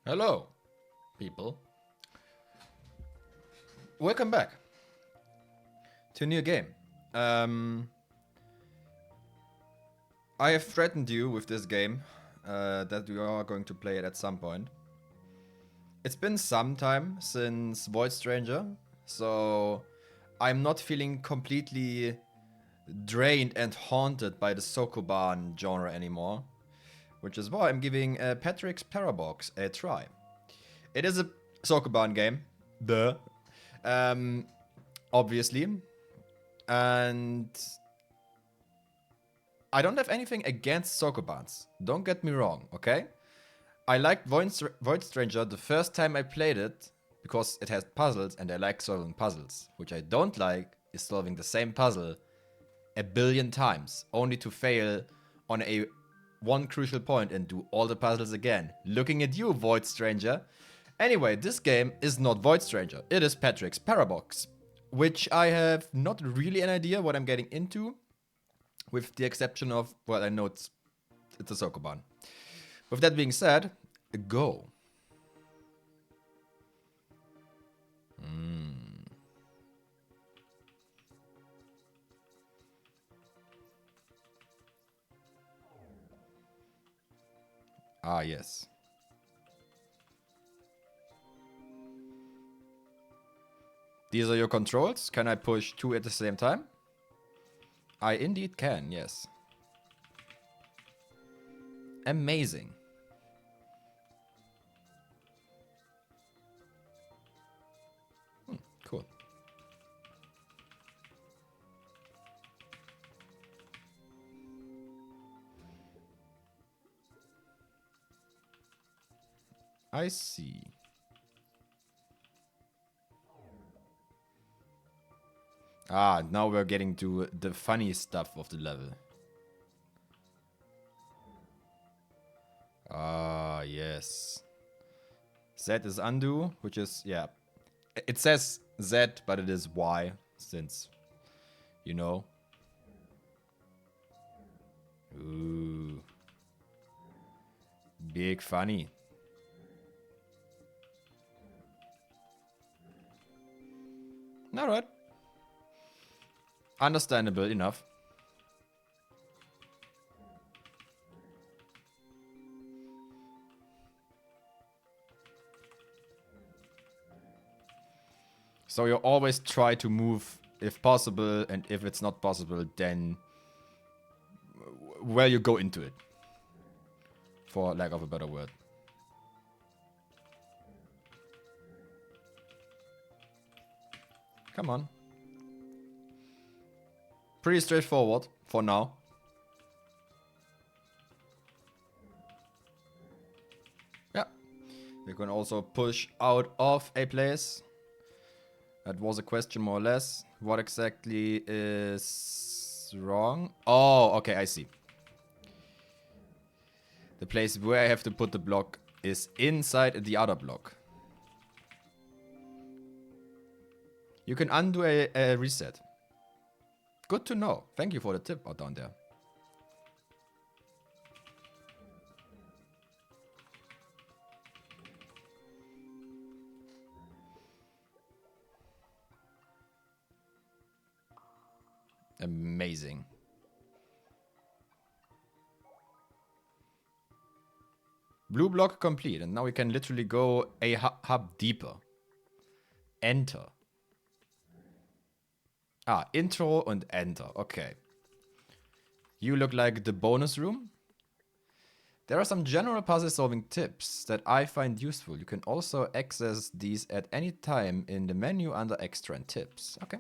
Hello, people. Welcome back to a new game. I have threatened you with this game that we are going to play it at some point. It's been some time since Void Stranger, so I'm not feeling completely drained and haunted by the Sokoban genre anymore, which is why I'm giving Patrick's Parabox a try. It is a Sokoban game, obviously, and I don't have anything against Sokobans. Don't get me wrong, okay? I liked Void Stranger the first time I played it because it has puzzles and I like solving puzzles. Which I don't like is solving the same puzzle a billion times, only to fail on one crucial point and do all the puzzles again. Looking at you, Void Stranger. Anyway, this game is not Void Stranger. It is Patrick's Parabox, which I have not really an idea what I'm getting into, with the exception of, well, I know it's a Sokoban. With that being said, go. Ah, yes. These are your controls. Can I push two at the same time? I indeed can, yes. Amazing. Cool. I see. Ah, now we're getting to the funny stuff of the level. Ah, yes. Z is undo, which is, yeah. It says Z, but it is Y, since, you know. Ooh. Big funny. Alright. Understandable enough. So you always try to move if possible, and if it's not possible, then well, you go into it. For lack of a better word. Come on. Pretty straightforward for now. Yeah. You can also push out of a place. That was a question more or less. What exactly is wrong? Oh, okay, I see. The place where I have to put the block is inside the other block. You can undo a reset. Good to know. Thank you for the tip out down there. Amazing. Blue block complete, and now we can literally go a hub deeper. Enter. Ah, intro and enter. Okay. You look like the bonus room. There are some general puzzle solving tips that I find useful. You can also access these at any time in the menu under extra and tips. Okay.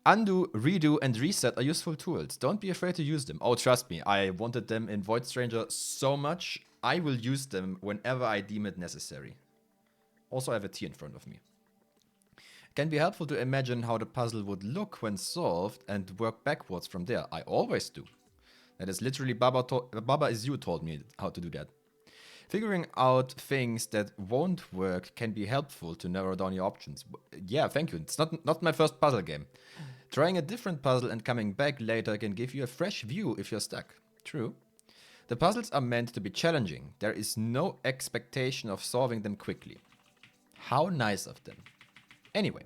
Undo, redo, and reset are useful tools. Don't be afraid to use them. Oh, trust me, I wanted them in Void Stranger so much. I will use them whenever I deem it necessary. Also, I have a T in front of me. It can be helpful to imagine how the puzzle would look when solved and work backwards from there. I always do. That is literally Baba is you told me how to do that. Figuring out things that won't work can be helpful to narrow down your options. Yeah, thank you. It's not my first puzzle game. Trying a different puzzle and coming back later can give you a fresh view if you're stuck. True. The puzzles are meant to be challenging. There is no expectation of solving them quickly. How nice of them. Anyway.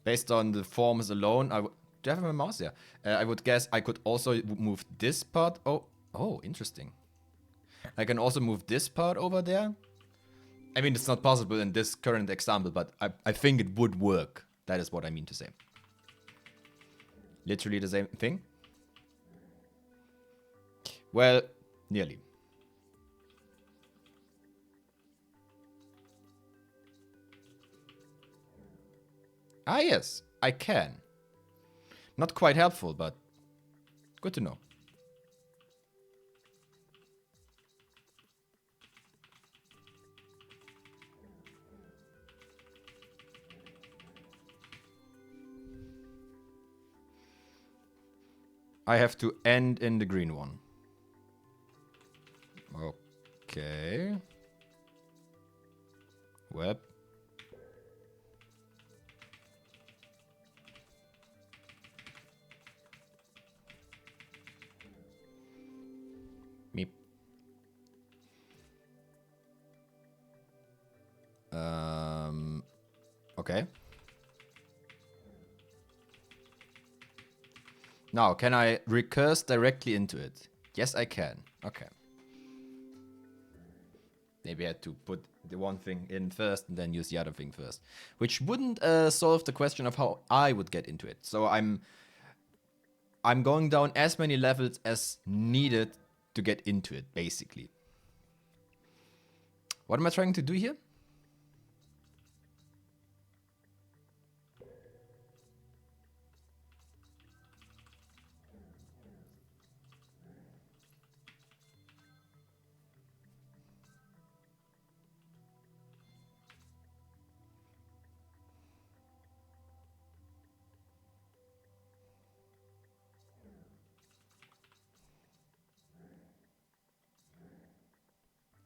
Based on the forms alone, do I have my mouse? Yeah. I would guess I could also move this part. Oh, interesting. I can also move this part over there. I mean, it's not possible in this current example, but I think it would work. That is what I mean to say. Literally the same thing? Well, nearly. Ah, yes, I can. Not quite helpful, but good to know. I have to end in the green one. Okay. Web. Meep. Okay. Now, can I recurse directly into it? Yes, I can. Okay. Maybe I had to put the one thing in first and then use the other thing first. Which wouldn't solve the question of how I would get into it. So I'm going down as many levels as needed to get into it, basically. What am I trying to do here?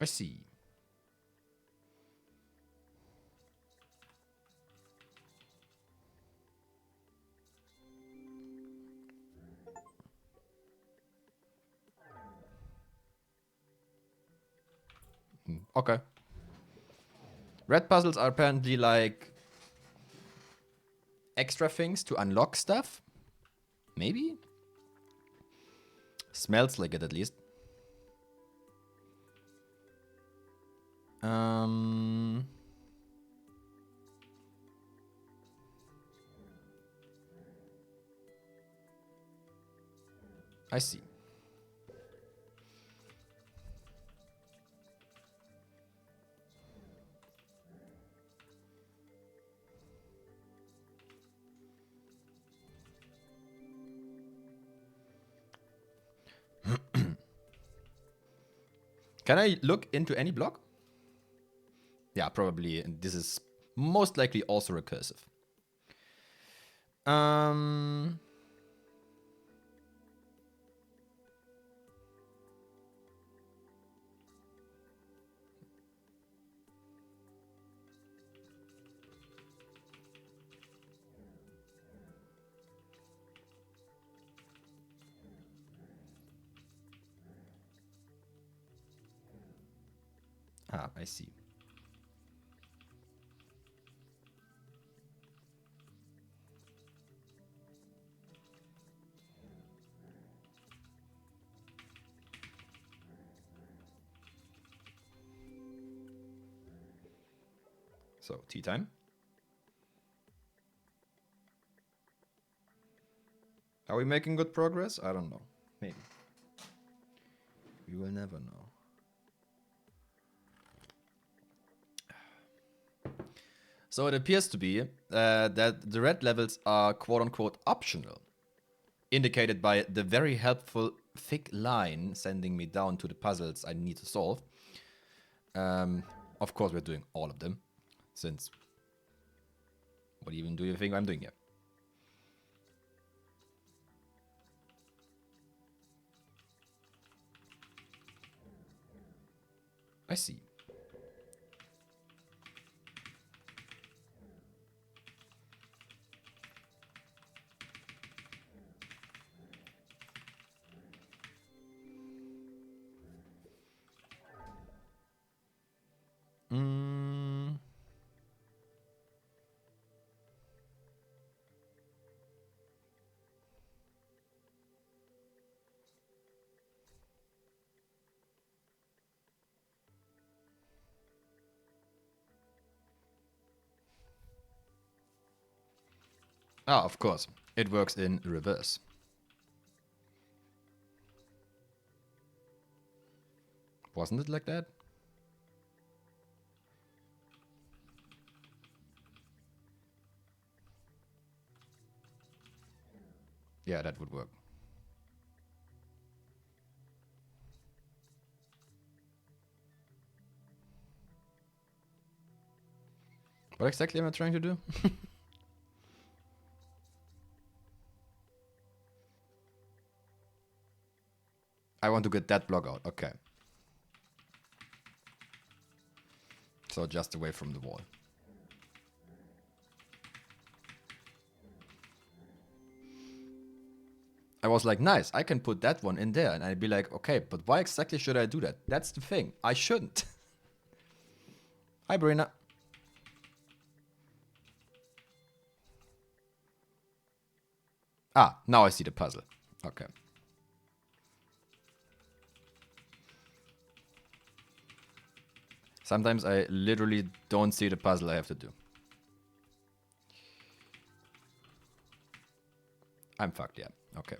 I see. Okay. Red puzzles are apparently like extra things to unlock stuff. Maybe? Smells like it at least. I see. Can I look into any block? Yeah, probably. And this is most likely also recursive. Ah, I see. So, tea time. Are we making good progress? I don't know. Maybe. We will never know. So it appears to be that the red levels are quote-unquote optional, indicated by the very helpful thick line sending me down to the puzzles I need to solve. Of course, we're doing all of them, since what even do you think I'm doing here? I see. Mm. Ah, of course. It works in reverse. Wasn't it like that? Yeah, that would work. What exactly am I trying to do? I want to get that block out. Okay. So just away from the wall. I was like, nice, I can put that one in there. And I'd be like, okay, but why exactly should I do that? That's the thing. I shouldn't. Hi, Brina. Ah, now I see the puzzle. Okay. Sometimes I literally don't see the puzzle I have to do. I'm fucked, yeah. Okay.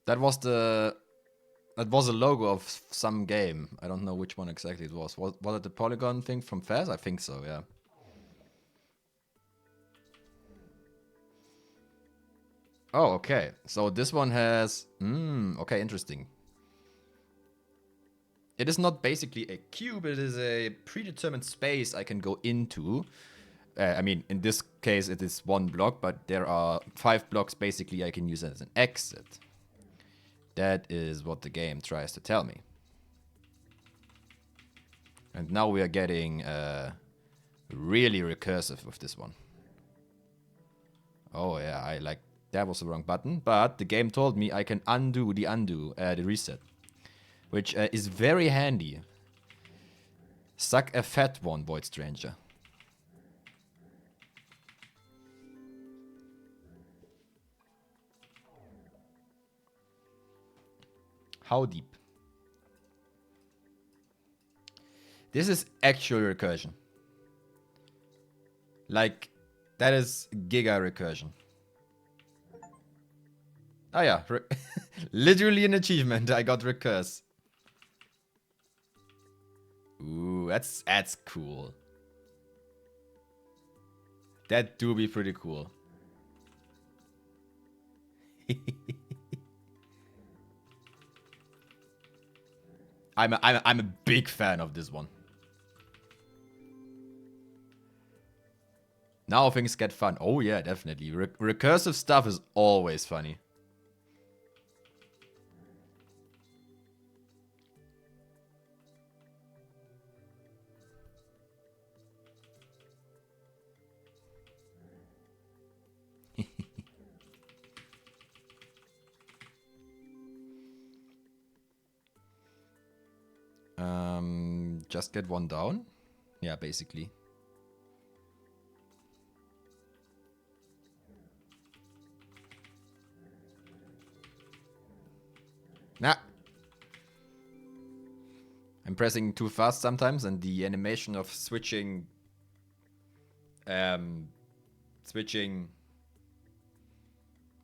That was the... That was a logo of some game. I don't know which one exactly it was. Was it the Polygon thing from Faz? I think so, yeah. Oh, okay. So this one has... okay, interesting. It is not basically a cube, it is a predetermined space I can go into. I mean, in this case it is one block, but there are 5 blocks basically I can use as an exit. That is what the game tries to tell me. And now we are getting really recursive with this one. Oh yeah, I like... That was the wrong button, but the game told me I can undo the reset. Which is very handy. Suck a fat one, Void Stranger. How deep? This is actual recursion. Like, that is giga recursion. Oh yeah, literally an achievement. I got recurse. Ooh, that's cool. That do be pretty cool. I'm a big fan of this one. Now things get fun. Oh yeah, definitely. Recursive stuff is always funny. Just get one down? Yeah, basically. Nah. I'm pressing too fast sometimes, and the animation of switching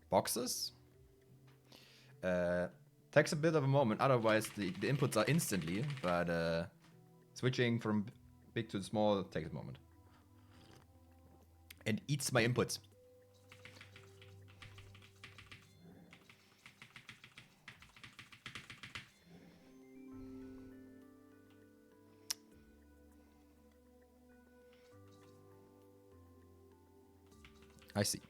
boxes takes a bit of a moment. Otherwise, the inputs are instantly, but switching from big to small takes a moment. And eats my inputs. I see.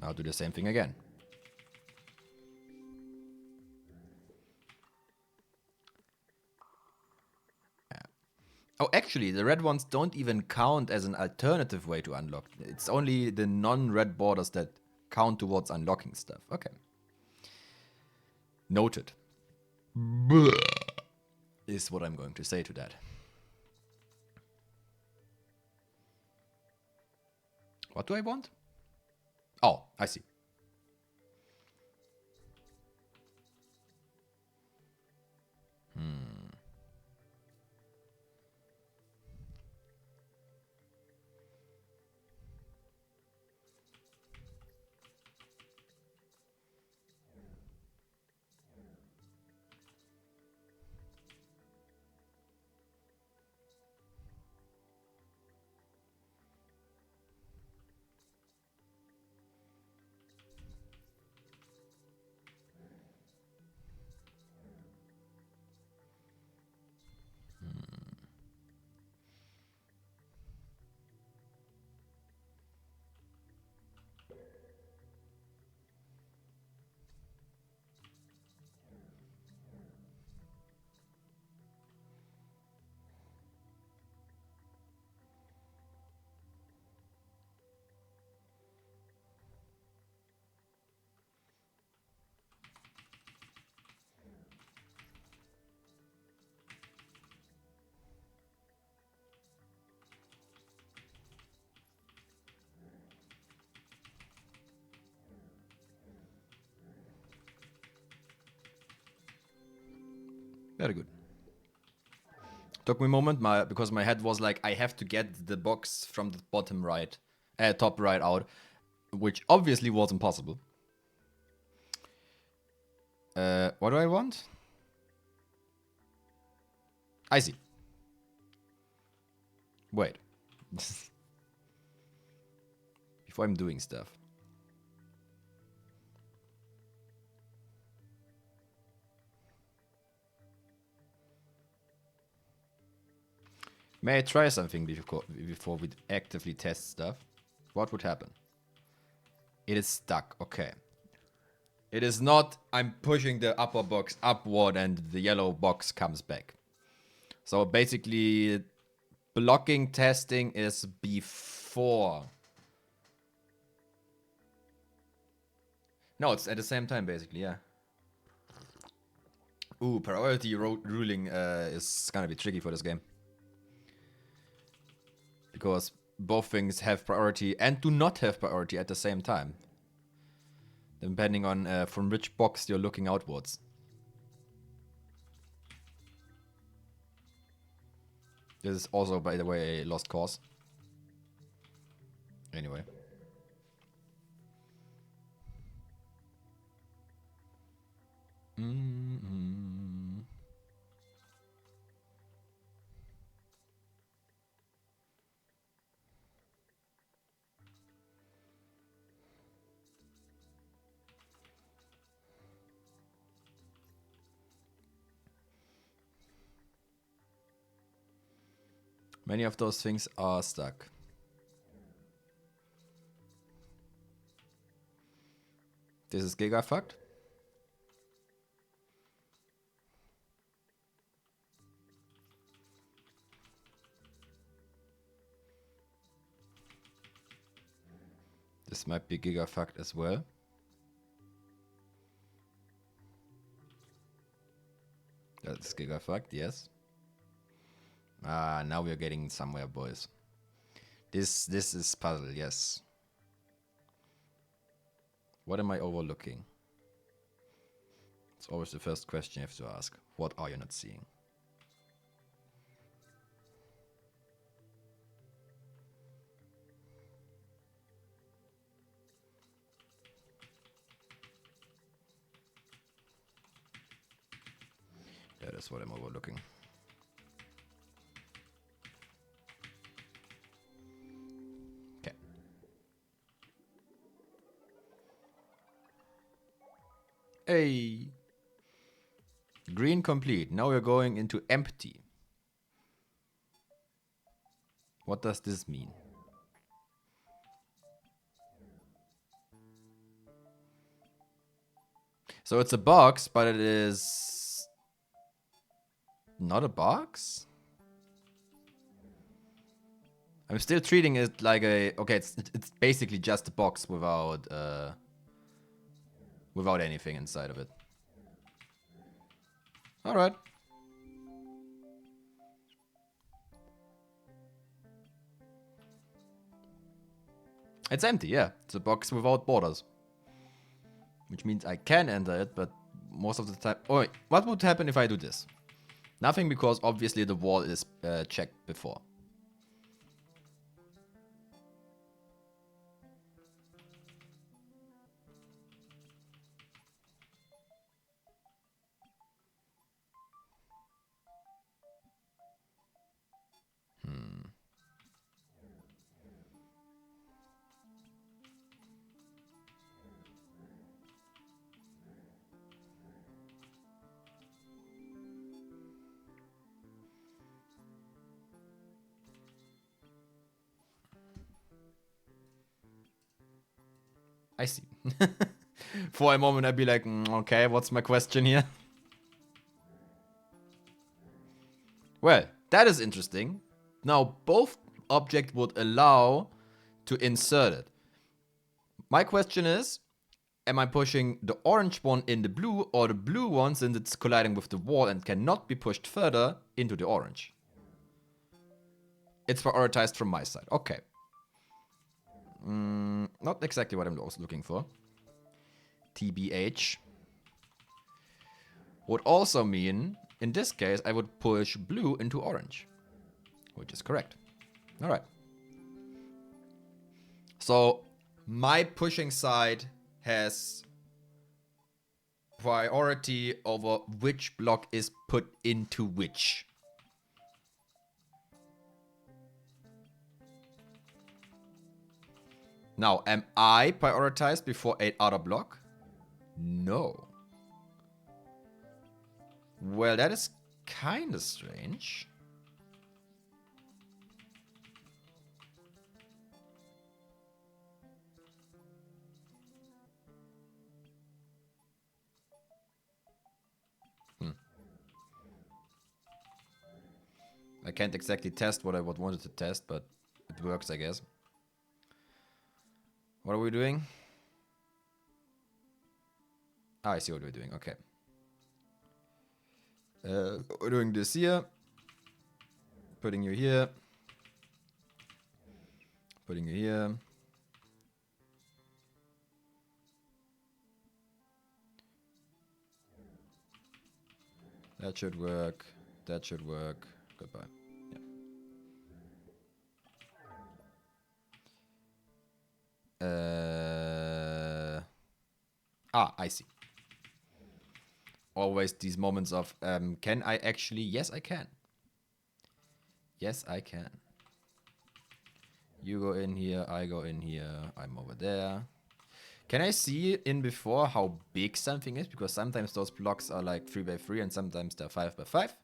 Now do the same thing again. Oh, actually, the red ones don't even count as an alternative way to unlock. It's only the non-red borders that count towards unlocking stuff. Okay. Noted. Is what I'm going to say to that. What do I want? Oh, I see. Very good. Took me a moment because my head was like, I have to get the box from the bottom right, top right out, which obviously wasn't possible. What do I want? I see. Wait. Before I'm doing stuff. May I try something before we actively test stuff? What would happen? It is stuck. Okay. It is not, I'm pushing the upper box upward and the yellow box comes back. So basically, blocking testing is before. No, it's at the same time, basically, yeah. Ooh, priority ruling is gonna be tricky for this game. Because both things have priority and do not have priority at the same time. Depending on from which box you're looking outwards. This is also, by the way, a lost cause. Anyway. Many of those things are stuck. This is giga fucked. This might be giga fucked as well. That's giga fucked, yes. Ah, now we're getting somewhere, boys. This is puzzle, yes. What am I overlooking? It's always the first question you have to ask. What are you not seeing? That is what I'm overlooking. Okay. Hey. Green complete. Now we're going into empty. What does this mean? So it's a box, but it is not a box? I'm still treating it like a... Okay, it's basically just a box without without anything inside of it. Alright. It's empty, yeah. It's a box without borders. Which means I can enter it, but most of the time... Oh, wait. What would happen if I do this? Nothing, because obviously the wall is checked before. I see. For a moment I'd be like, okay, what's my question here? Well, that is interesting. Now, both object would allow to insert it. My question is, am I pushing the orange one in the blue or the blue one since it's colliding with the wall and cannot be pushed further into the orange? It's prioritized from my side. Okay. Not exactly what I'm also looking for. TBH. Would also mean, in this case, I would push blue into orange. Which is correct. Alright. So, my pushing side has priority over which block is put into which. Now, am I prioritized before a other block? No. Well, that is kind of strange. I can't exactly test what I wanted to test, but it works, I guess. What are we doing? Ah, I see what we're doing. Okay. We're doing this here. Putting you here. Putting you here. That should work. That should work. Goodbye. Yeah. I see. Always these moments of, can I actually? Yes, I can. Yes, I can. You go in here, I go in here, I'm over there. Can I see in before how big something is? Because sometimes those blocks are like 3x3 and sometimes they're 5x5.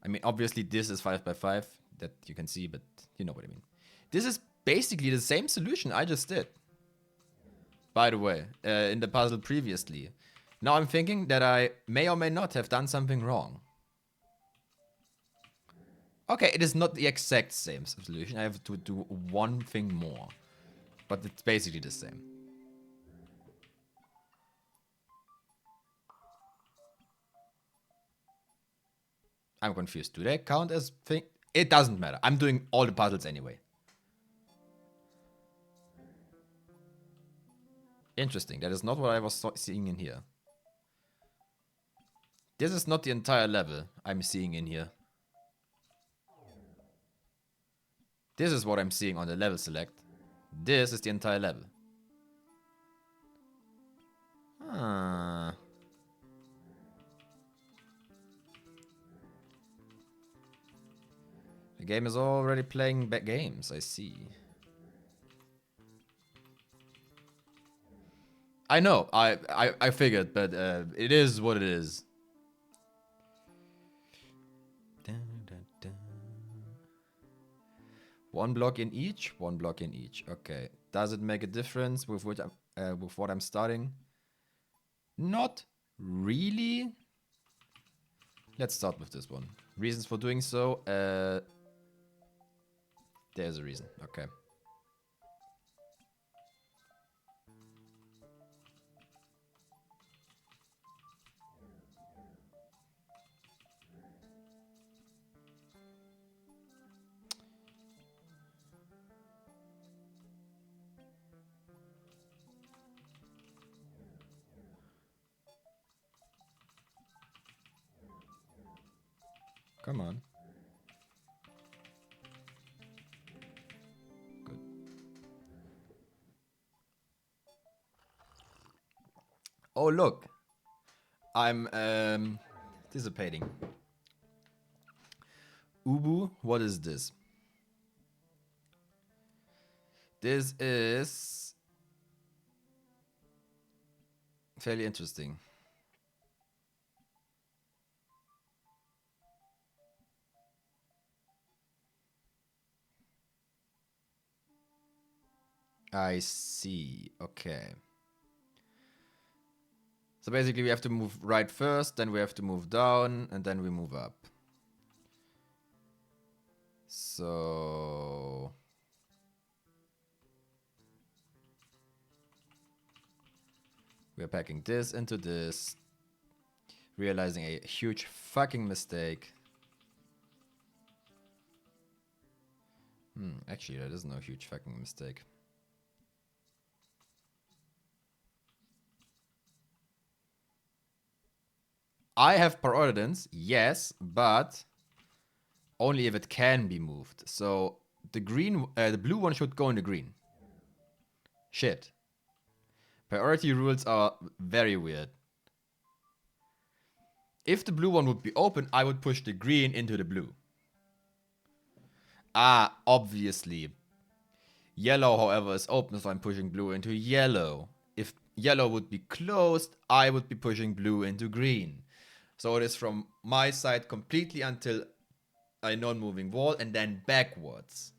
I mean, obviously this is 5x5 that you can see, but you know what I mean. This is basically the same solution I just did. By the way, in the puzzle previously. Now I'm thinking that I may or may not have done something wrong. Okay, it is not the exact same solution. I have to do one thing more. But it's basically the same. I'm confused. Do they count as thing? It doesn't matter. I'm doing all the puzzles anyway. Interesting. That is not what I was seeing in here. This is not the entire level I'm seeing in here. This is what I'm seeing on the level select. This is the entire level. Ah. The game is already playing back games, I see. I know, I figured, but it is what it is. Dun, dun, dun. One block in each, one block in each. Okay. Does it make a difference with what I'm starting? Not really. Let's start with this one. Reasons for doing so. There's a reason. Okay. Come on. Good. Oh, look. I'm dissipating. Ubu, what is this? This is fairly interesting. I see. Okay. So basically we have to move right first, then we have to move down, and then we move up. So... we're packing this into this. Realizing a huge fucking mistake. Actually, that is no huge fucking mistake. I have Parodidence, yes, but only if it can be moved. So the green, the blue one should go in the green. Shit. Priority rules are very weird. If the blue one would be open, I would push the green into the blue. Ah, obviously. Yellow, however, is open, so I'm pushing blue into yellow. If yellow would be closed, I would be pushing blue into green. So it is from my side completely until a non-moving wall and then backwards.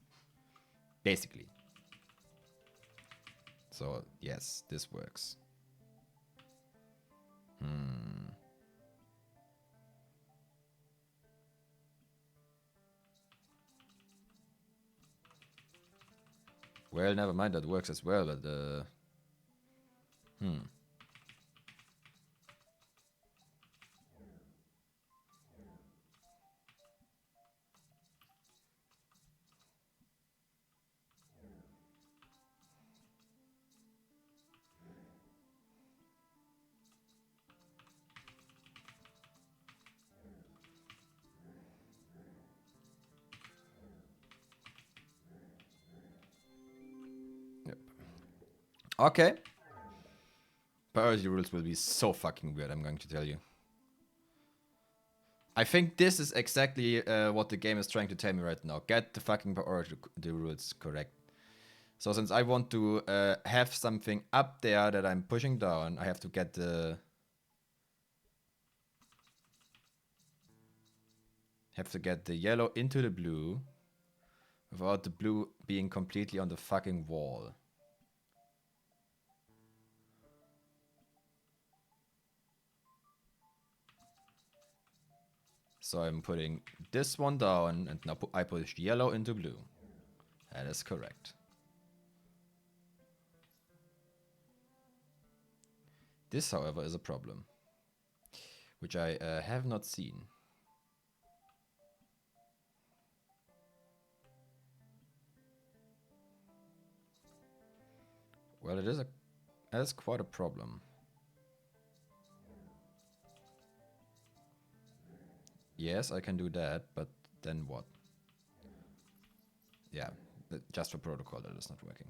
Basically. So, yes, this works. Well, never mind, that works as well, but yep. Okay. Priority rules will be so fucking weird, I'm going to tell you. I think this is exactly what the game is trying to tell me right now. Get the fucking priority rules correct. So since I want to have something up there that I'm pushing down, I have to get the... yellow into the blue without the blue being completely on the fucking wall. So I'm putting this one down, and now I push yellow into blue. That is correct. This, however, is a problem, which I have not seen. Well, that is quite a problem. Yes, I can do that, but then what? Yeah, just for protocol, that is not working.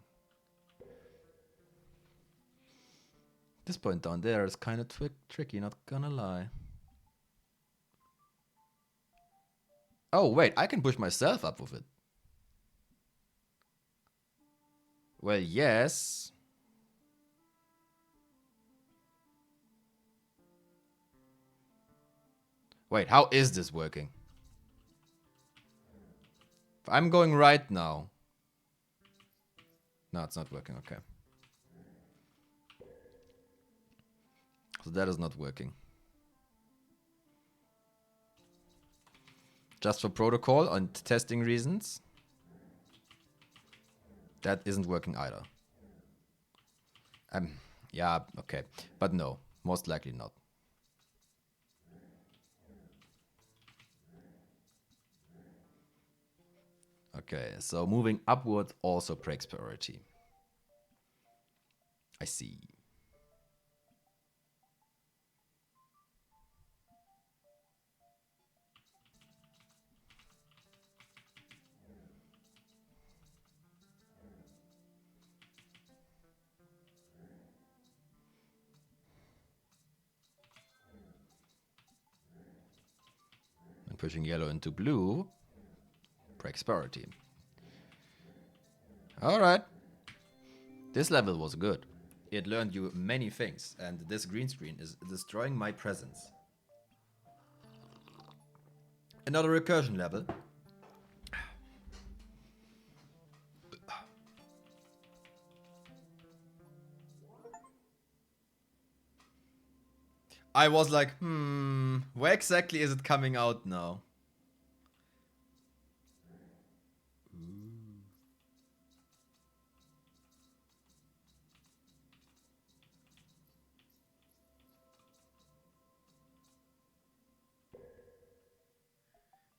This point down there is kind of tricky, not gonna lie. Oh, wait, I can push myself up with it. Well, yes. Wait, how is this working? I'm going right now. No, it's not working. Okay. So that is not working. Just for protocol and testing reasons. That isn't working either. Yeah, okay. But no, most likely not. Okay, so moving upward also breaks priority. I see. And pushing yellow into blue breaks priority. Alright. This level was good. It learned you many things, and this green screen is destroying my presence. Another recursion level. I was like, where exactly is it coming out now?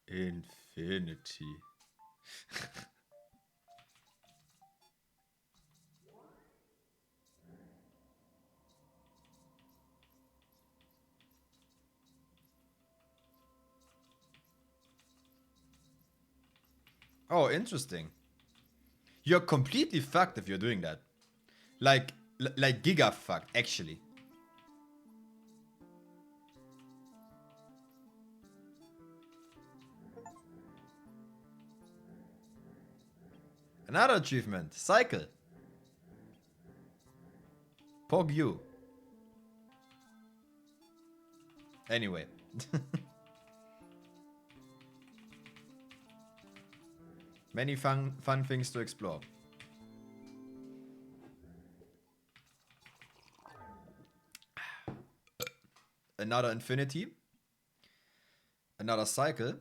Infinity. Oh, interesting. You're completely fucked if you're doing that. Like giga fucked, actually. Another achievement. Cycle. Pog you. Anyway. Many fun things to explore. Another infinity. Another cycle.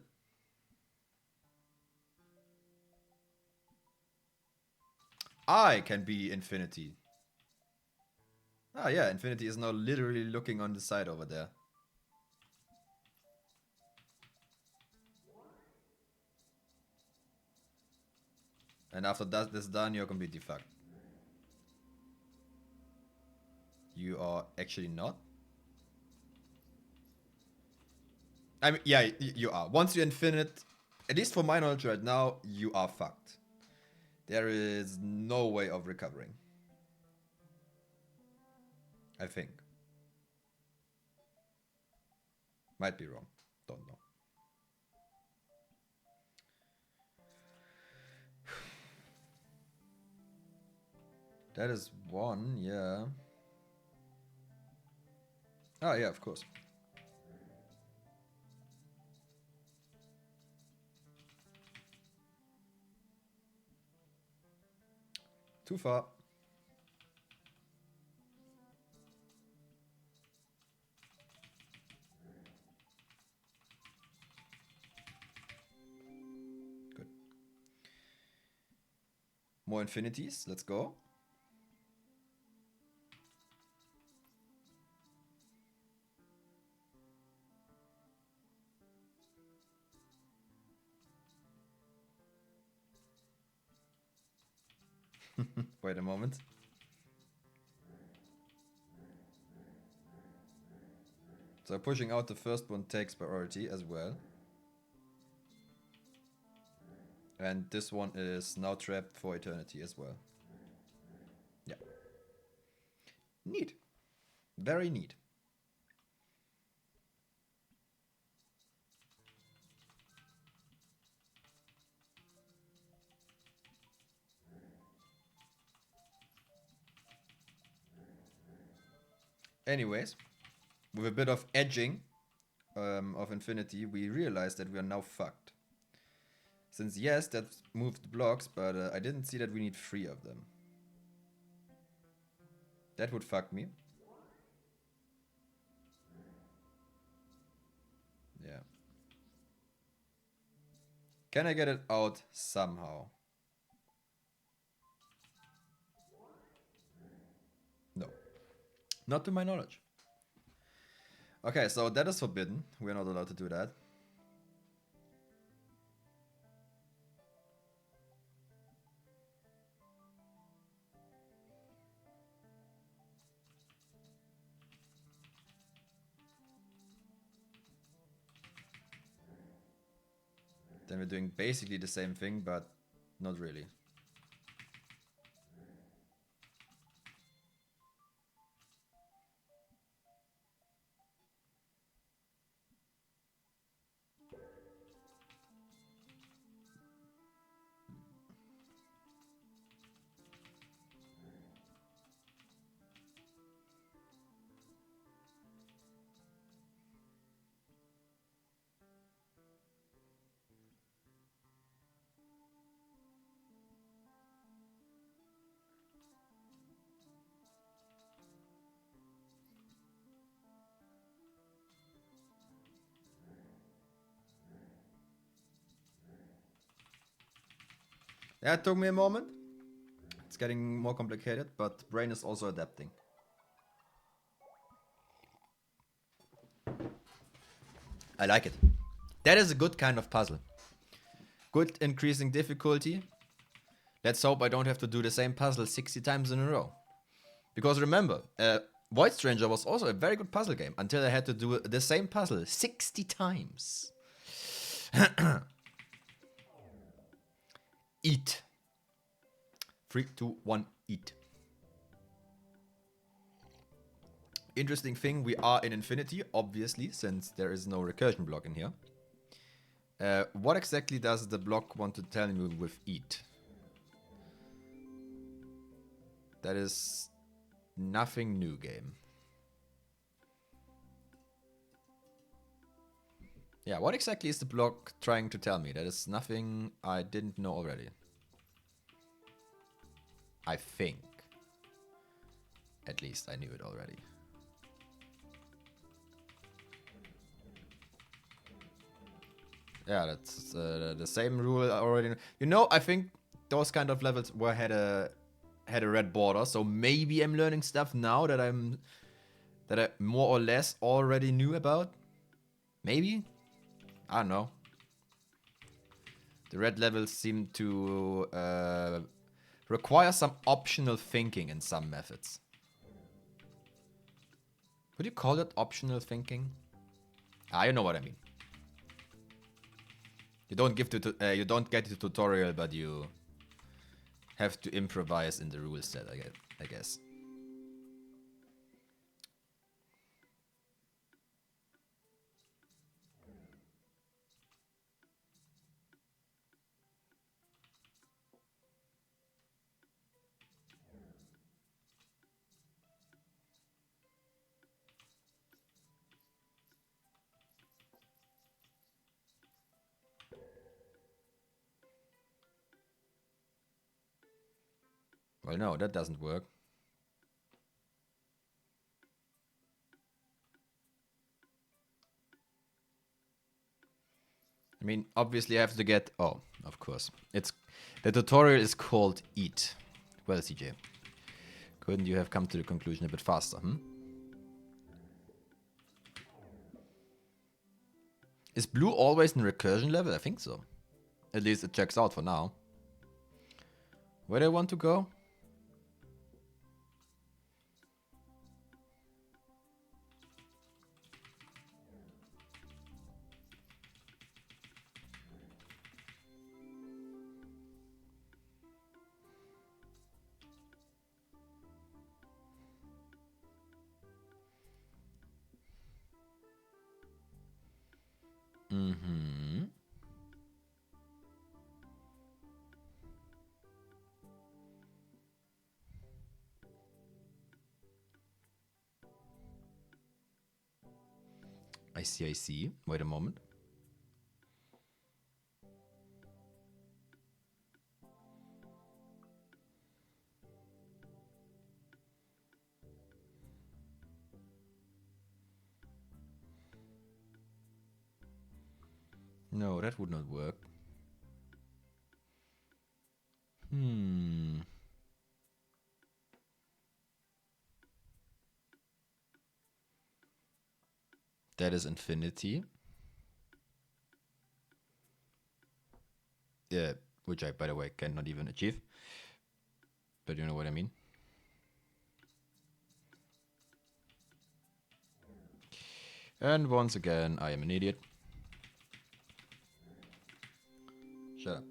I can be infinity. Ah, yeah, infinity is now literally looking on the side over there. And after that is done, you're completely fucked. You are actually not. I mean, yeah, you are. Once you're infinite, at least for my knowledge right now, you are fucked. There is no way of recovering. I think. Might be wrong. Don't know. That is one, yeah. Oh, yeah, of course. Too far. Good. More infinities. Let's go. Wait a moment. So pushing out the first one takes priority as well. And this one is now trapped for eternity as well. Yeah. Neat. Very neat. Anyways, with a bit of edging of infinity, we realize that we are now fucked. Since yes, that moved blocks, but I didn't see that we need 3 of them. That would fuck me. Yeah. Can I get it out somehow? No. Not to my knowledge. Okay, so that is forbidden. We're not allowed to do that. Then we're doing basically the same thing, but not really. Yeah, it took me a moment. It's getting more complicated, but brain is also adapting. I like it. That is a good kind of puzzle. Good increasing difficulty. Let's hope I don't have to do the same puzzle 60 times in a row. Because remember, Void Stranger was also a very good puzzle game until I had to do the same puzzle 60 times. Eat. 3, 2, 1, eat. Interesting thing, we are in infinity, obviously, since there is no recursion block in here. What exactly does the block want to tell me with eat? That is nothing new, game. Yeah, what exactly is the block trying to tell me? That is nothing I didn't know already. I think. At least I knew it already. Yeah, that's the same rule I already know. You know, I think those kind of levels had a red border, so maybe I'm learning stuff now that I more or less already knew about. Maybe? I don't know. The red levels seem to require some optional thinking in some methods. Would you call that optional thinking? Ah, you know what I mean. You don't get the tutorial, but you have to improvise in the rule set, I guess. Well, no, that doesn't work. I mean, obviously I have to get... Oh, of course. The tutorial is called Eat. Well, CJ, couldn't you have come to the conclusion a bit faster, Is blue always in recursion level? I think so. At least it checks out for now. Where do I want to go? Mm-hmm. I see. Wait a moment. No, that would not work. That is infinity. Yeah, which I, by the way, cannot even achieve. But you know what I mean. And once again, I am an idiot. Shut up.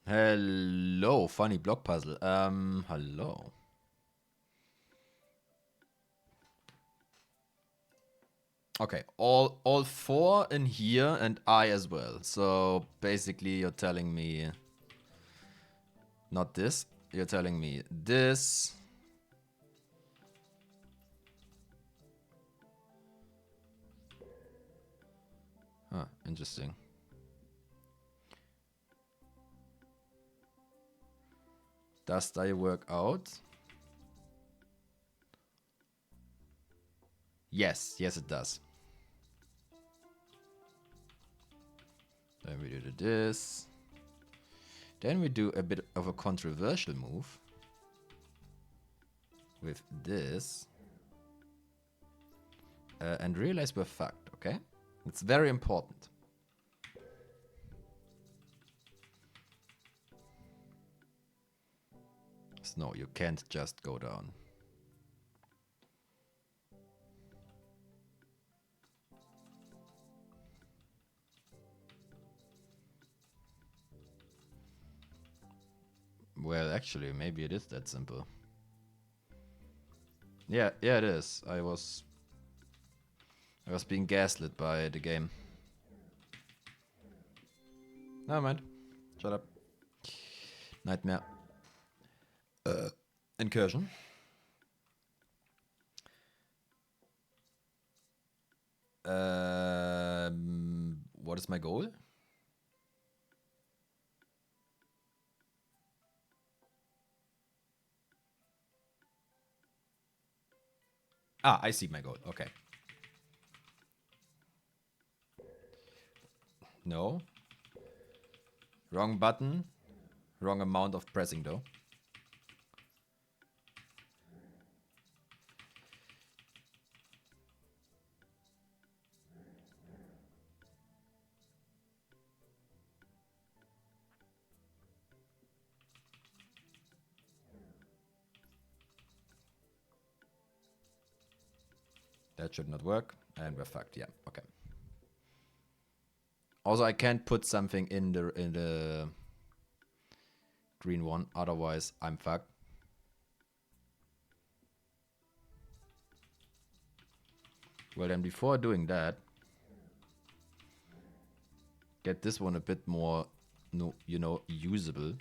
Hello, funny block puzzle. Hello. Okay, all four in here and I as well. So basically you're telling me not this. You're telling me this. Huh, interesting. Does that work out? Yes, yes it does. Then we do this. Then we do a bit of a controversial move. With this. And realize we're fucked, okay? It's very important. So no, you can't just go down. Well, actually, maybe it is that simple. Yeah, it is. I was being gaslit by the game. Never mind. Shut up. Nightmare. Incursion. What is my goal? Ah, I see my goal. Okay. No. Wrong button. Wrong amount of pressing though. That should not work. And we're fucked. Yeah, okay. Also, I can't put something in the green one, otherwise I'm fucked. Well, then before doing that, get this one a bit more, you know, usable.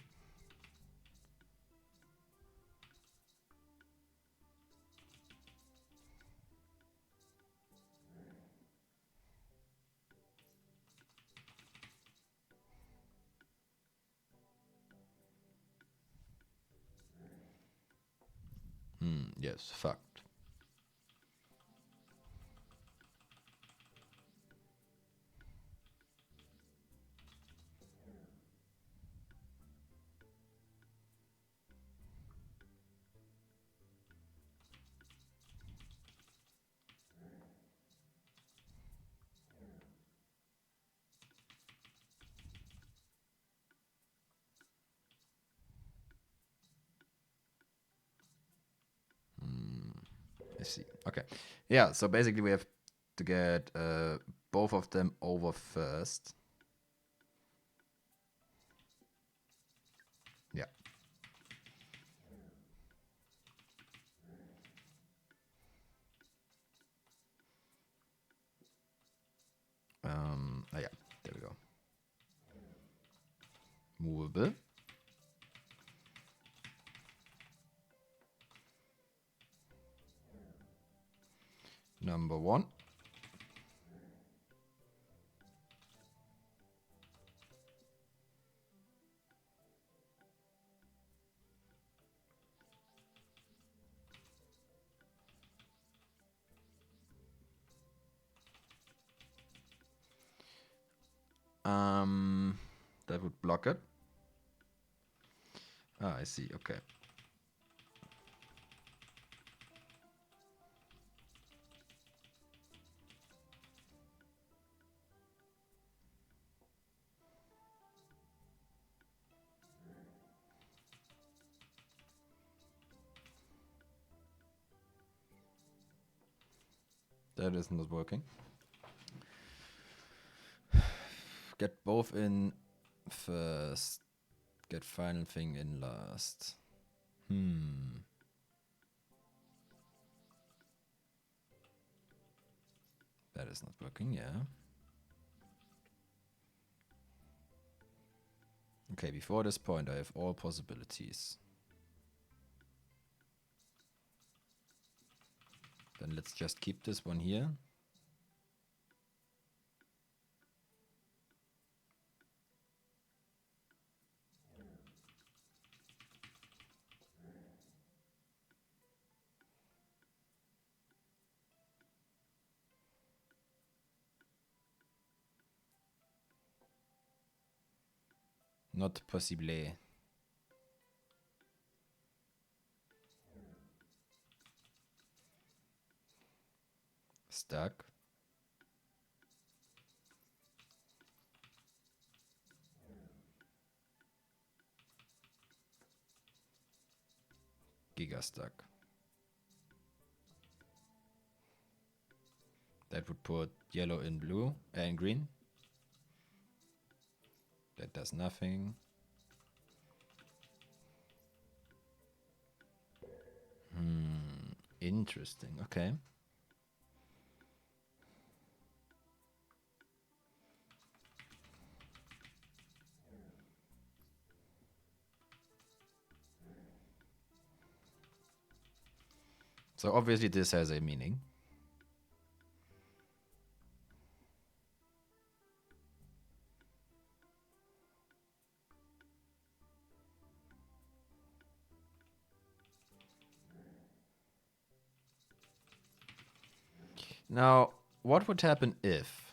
Yes, fucked. I see. Okay. Yeah, so basically we have to get both of them over first. Yeah. Yeah, there we go. Movable. Number one. That would block it. Ah, I see. Okay. That is not working. Get both in first. Get final thing in last. That is not working, yeah. Okay, before this point I have all possibilities. Then let's just keep this one here. Not possible. Stuck. Giga stuck. That would put yellow in blue and green. That does nothing. Interesting. Okay. So obviously this has a meaning. Now, what would happen if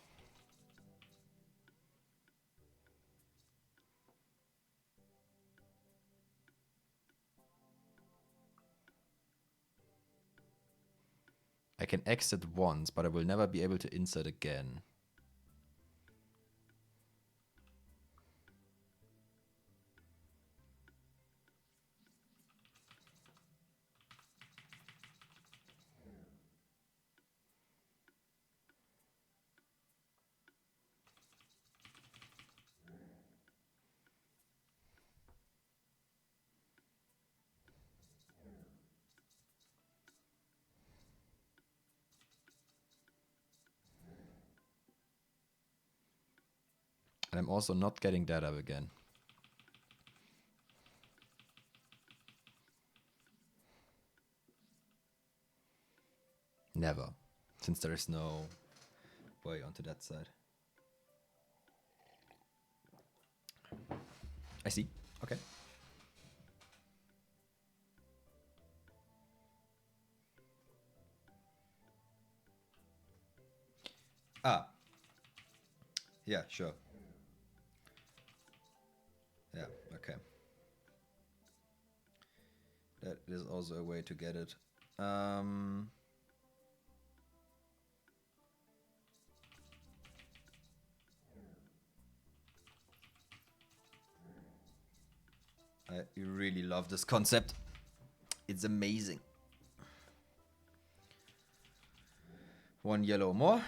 I can exit once, but I will never be able to insert again? And I'm also not getting that up again. Never. Since there is no way onto that side. I see. Okay. Ah. Yeah, sure. Yeah, okay. That is also a way to get it. I really love this concept. It's amazing. One yellow more.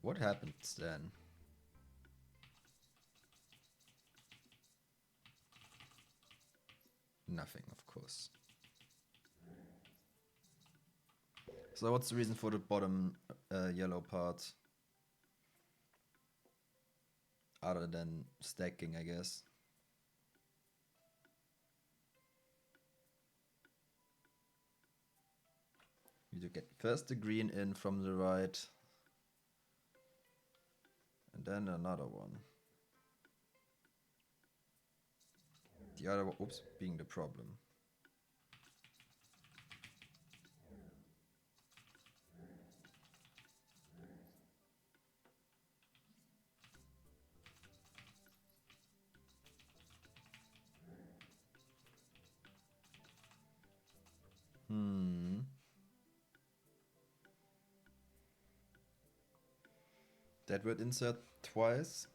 What happens then? Nothing, of course. So what's the reason for the bottom yellow part? other than stacking, I guess. You need to get first the green in from the right, and then another one. The other one, oops, being the problem. That would insert twice.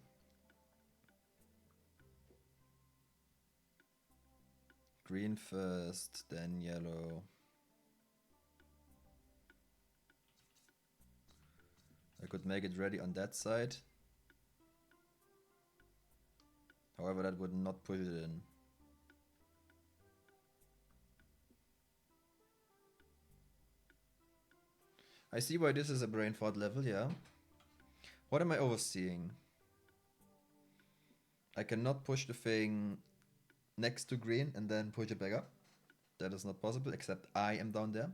Green first, then yellow. I could make it ready on that side. However, that would not push it in. I see why this is a brain fart level, yeah. What am I overseeing? I cannot push the thing next to green and then push it back up. That is not possible, except I am down there.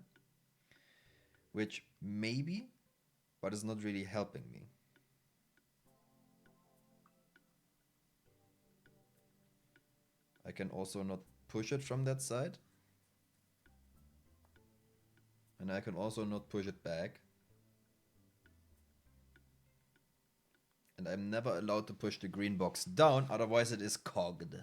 Which maybe, but is not really helping me. I can also not push it from that side. And I can also not push it back. And I'm never allowed to push the green box down, otherwise it is cogged.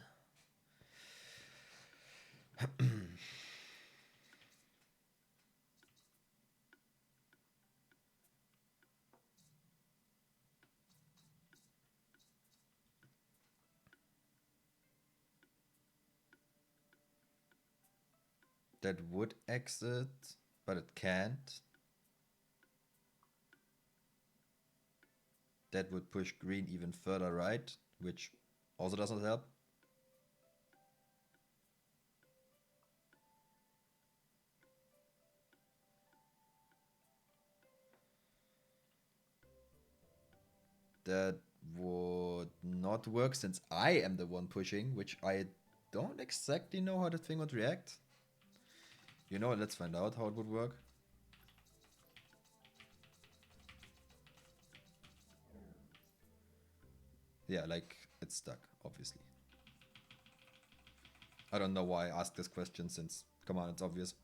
That would exit, but it can't. That would push green even further right, which also does not help. That would not work since I am the one pushing, which I don't exactly know how the thing would react. You know, let's find out how it would work. Yeah, like, it's stuck, obviously. I don't know why I asked this question since, come on, it's obvious.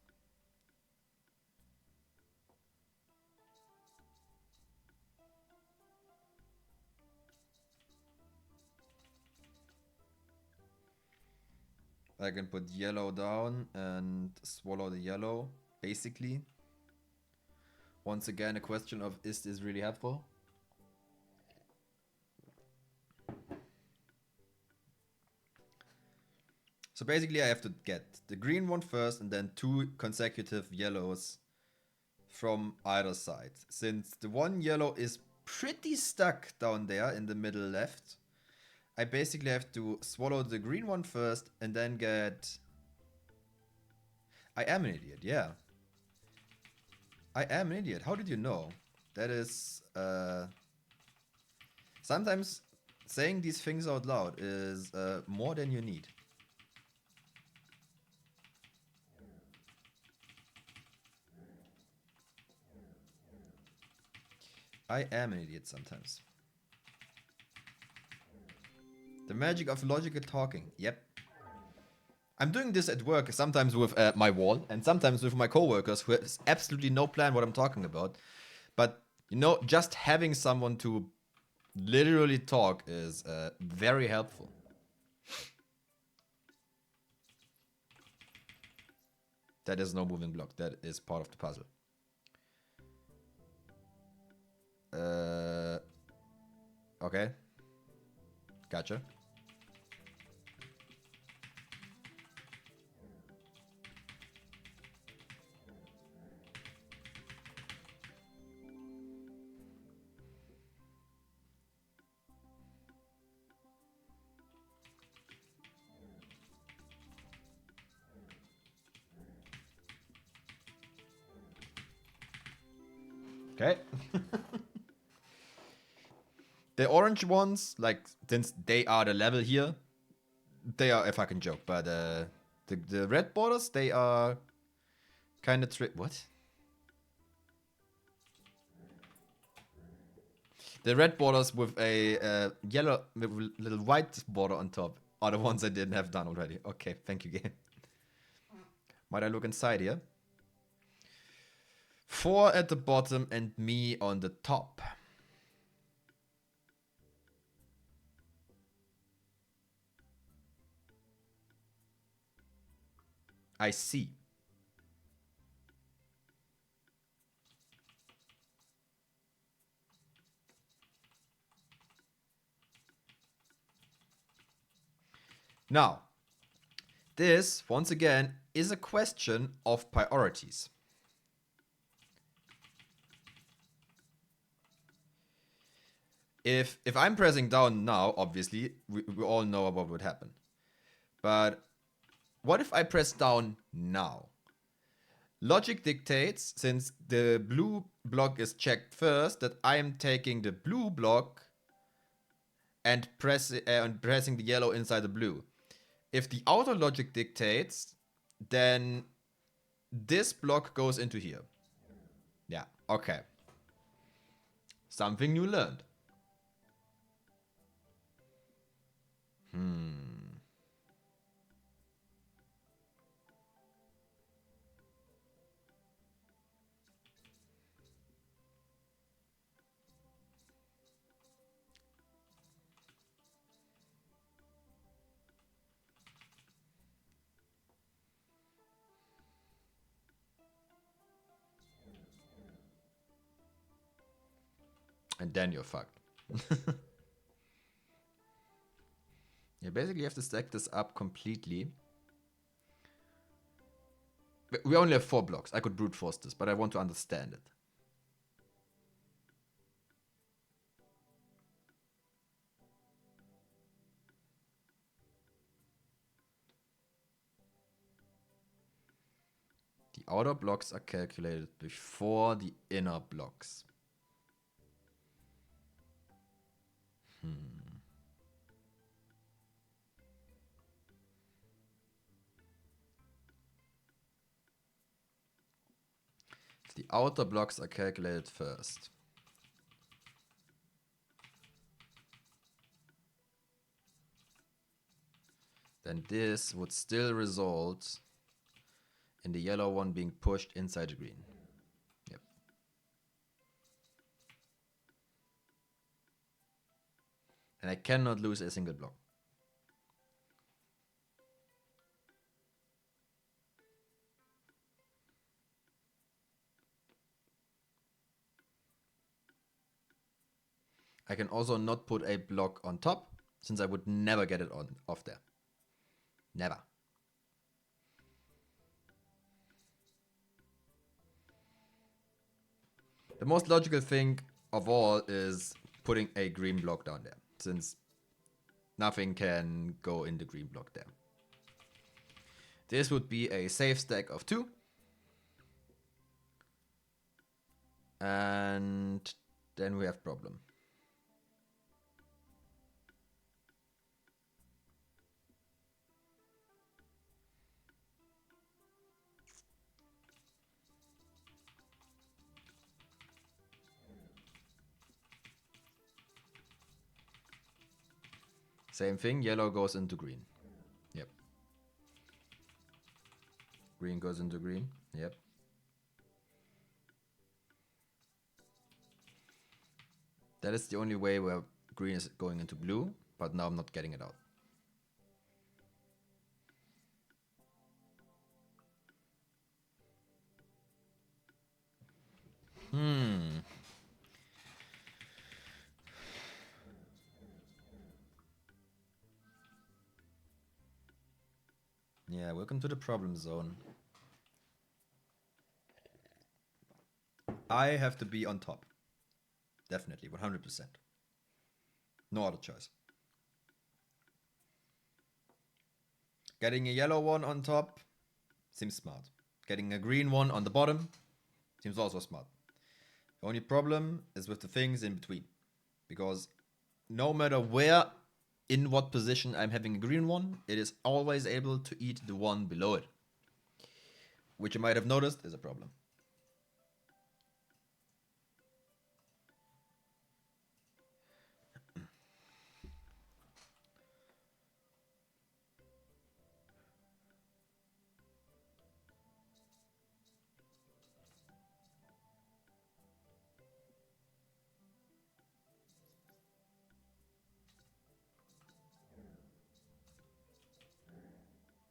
I can put yellow down and swallow the yellow, basically. Once again, a question of, is this really helpful? So basically I have to get the green one first and then 2 consecutive yellows from either side. Since the one yellow is pretty stuck down there in the middle left, I basically have to swallow the green one first and then get... I am an idiot, yeah. I am an idiot. How did you know? That is... Sometimes saying these things out loud is more than you need. I am an idiot sometimes. The magic of logical talking. Yep. I'm doing this at work, sometimes with my wall, and sometimes with my coworkers who has absolutely no plan what I'm talking about. But, you know, just having someone to literally talk is very helpful. That is no moving block. That is part of the puzzle. Okay. Gotcha. Okay. The orange ones, like, since they are the level here, they are a fucking joke. But the red borders, they are kind of what? The red borders with a yellow, with a little white border on top are the ones I didn't have done already. Okay, thank you, game. Might I look inside here? 4 at the bottom and me on the top. I see. Now, this, once again, is a question of priorities. If I'm pressing down now, obviously, we all know what would happen. But what if I press down now? Logic dictates, since the blue block is checked first, that I am taking the blue block and pressing the yellow inside the blue. If the outer logic dictates, then this block goes into here. Yeah, okay. Something new learned. And then you're fucked. You basically have to stack this up completely. We only have 4 blocks. I could brute force this, but I want to understand it. The outer blocks are calculated before the inner blocks. The outer blocks are calculated first. Then this would still result in the yellow one being pushed inside the green. Yep. And I cannot lose a single block. I can also not put a block on top, since I would never get it off there. Never. The most logical thing of all is putting a green block down there, since nothing can go in the green block there. This would be a safe stack of 2. And then we have problem. Same thing, yellow goes into green. Yep. Green goes into green. Yep. That is the only way where green is going into blue, but now I'm not getting it out. Yeah, welcome to the problem zone. I have to be on top. Definitely, 100%. No other choice. Getting a yellow one on top seems smart. Getting a green one on the bottom seems also smart. The only problem is with the things in between. Because no matter where, in what position I'm having a green one, it is always able to eat the one below it. Which you might have noticed is a problem.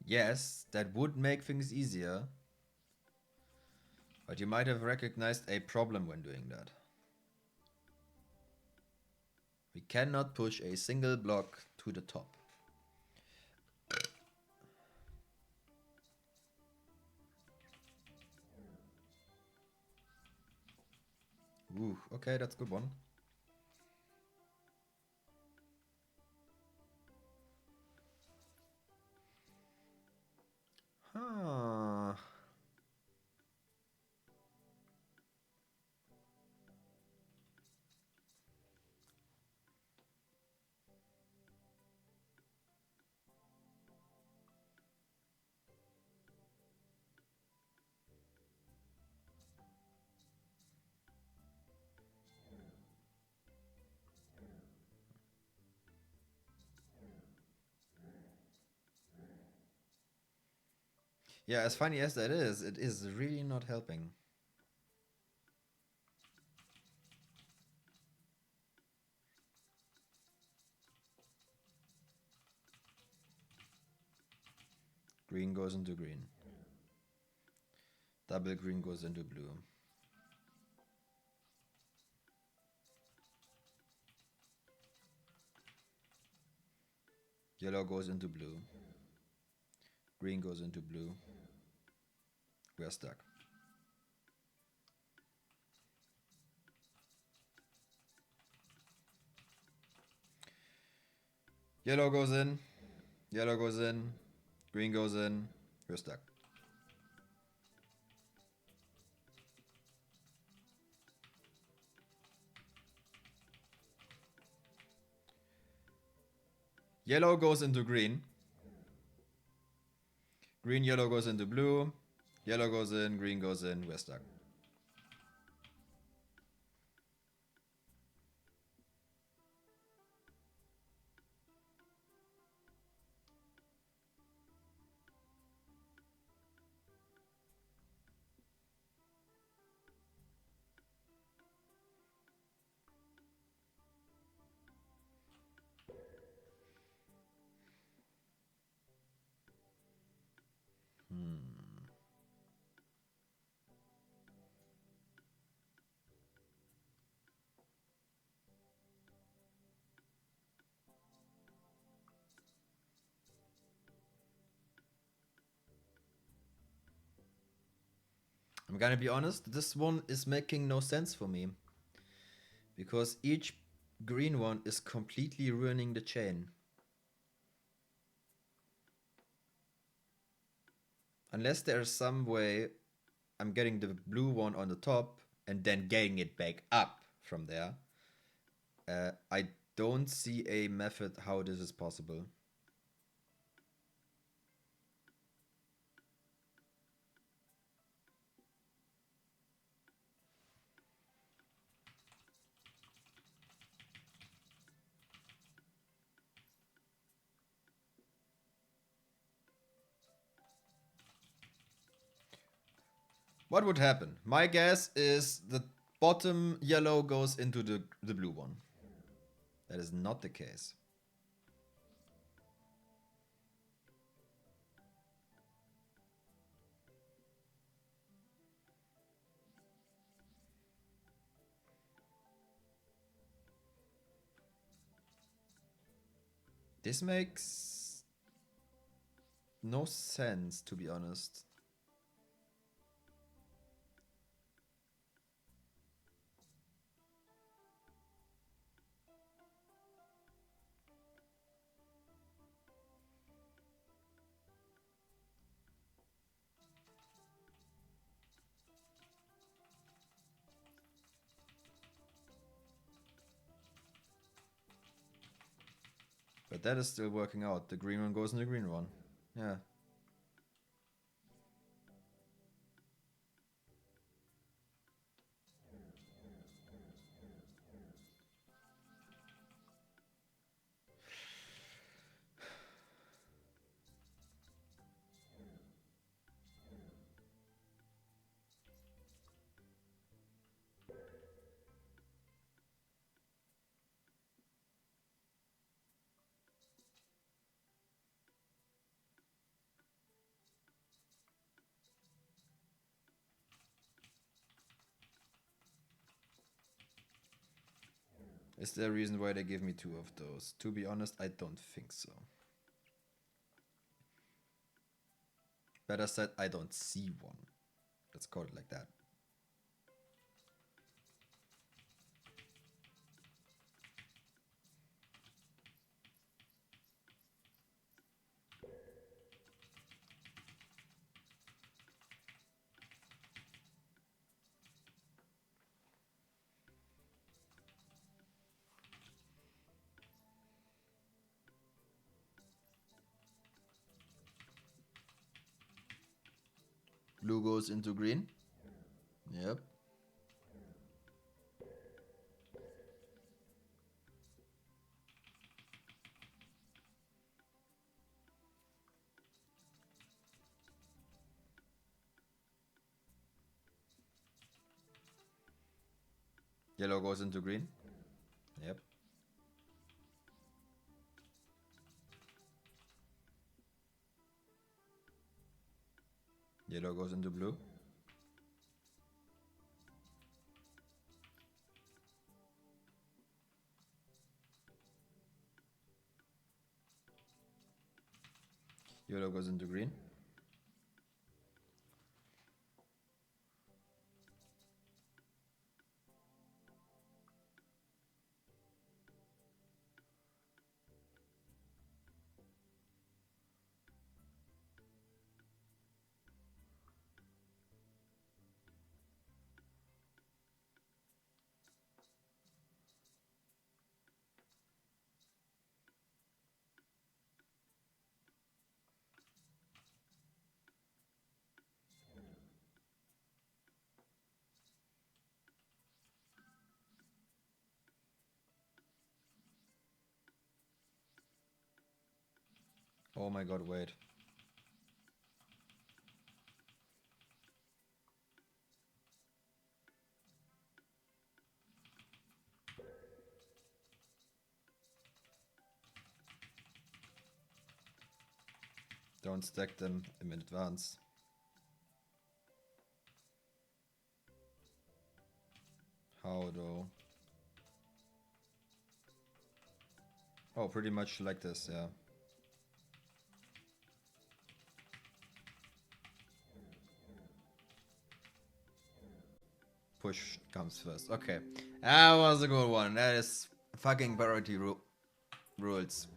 Yes, that would make things easier. But you might have recognized a problem when doing that. We cannot push a single block to the top. Ooh, okay, that's a good one. Huh. Yeah, as funny as that is, it is really not helping. Green goes into green. Double green goes into blue. Yellow goes into blue. Green goes into blue. We are stuck. Yellow goes in. Yellow goes in. Green goes in. We're stuck. Yellow goes into green. Green, yellow goes into blue. Yellow goes in, green goes in, we're stuck. I'm gonna be honest, this one is making no sense for me. Because each green one is completely ruining the chain. Unless there's some way I'm getting the blue one on the top and then getting it back up from there. I don't see a method how this is possible. What would happen? My guess is the bottom yellow goes into the blue one. That is not the case. This makes no sense, to be honest. But that is still working out. The green one goes in the green one. Yeah. Is there a reason why they give me 2 of those? To be honest, I don't think so. Better said, I don't see one. Let's call it like that. Blue goes into green. Yep. Yellow goes into green. Yep. Yellow goes into blue. Yellow goes into green. Oh my god, wait. Don't stack them in advance. How though? Oh, pretty much like this, yeah. Push comes first. Okay. That was a good one. That is fucking priority rules.